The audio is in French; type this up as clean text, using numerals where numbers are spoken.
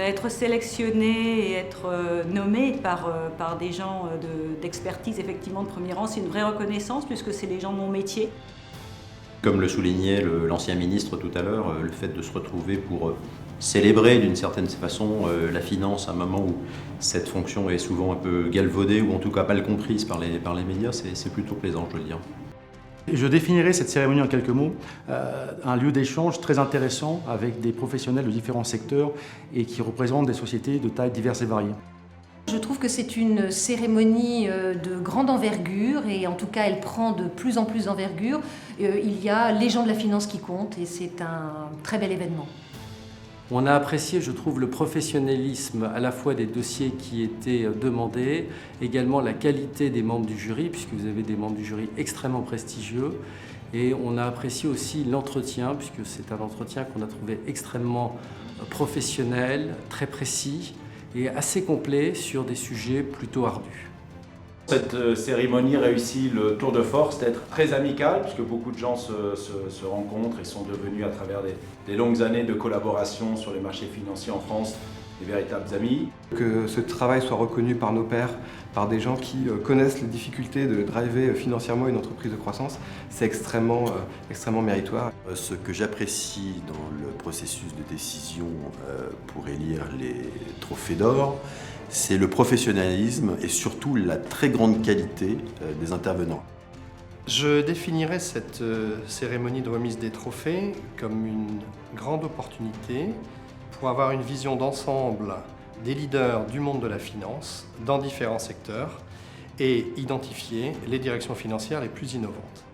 Être sélectionné et être nommé par des gens d'expertise effectivement de premier rang, c'est une vraie reconnaissance puisque c'est les gens de mon métier. Comme le soulignait l'ancien ministre tout à l'heure, le fait de se retrouver pour célébrer d'une certaine façon la finance à un moment où cette fonction est souvent un peu galvaudée ou en tout cas mal comprise par les médias, c'est plutôt plaisant, je veux dire. Je définirais cette cérémonie en quelques mots, un lieu d'échange très intéressant avec des professionnels de différents secteurs et qui représentent des sociétés de tailles diverses et variées. Je trouve que c'est une cérémonie de grande envergure et en tout cas elle prend de plus en plus d'envergure. Il y a les gens de la finance qui comptent et c'est un très bel événement. On a apprécié, je trouve, le professionnalisme à la fois des dossiers qui étaient demandés, également la qualité des membres du jury, puisque vous avez des membres du jury extrêmement prestigieux. Et on a apprécié aussi l'entretien, puisque c'est un entretien qu'on a trouvé extrêmement professionnel, très précis et assez complet sur des sujets plutôt ardus. Cette cérémonie réussit le tour de force d'être très amicale, puisque beaucoup de gens se rencontrent et sont devenus, à travers des longues années de collaboration sur les marchés financiers en France, des véritables amis. Que ce travail soit reconnu par nos pairs, par des gens qui connaissent les difficultés de driver financièrement une entreprise de croissance, c'est extrêmement méritoire. Ce que j'apprécie dans le processus de décision pour élire les trophées d'or, c'est le professionnalisme et surtout la très grande qualité des intervenants. Je définirais cette cérémonie de remise des trophées comme une grande opportunité pour avoir une vision d'ensemble des leaders du monde de la finance dans différents secteurs et identifier les directions financières les plus innovantes.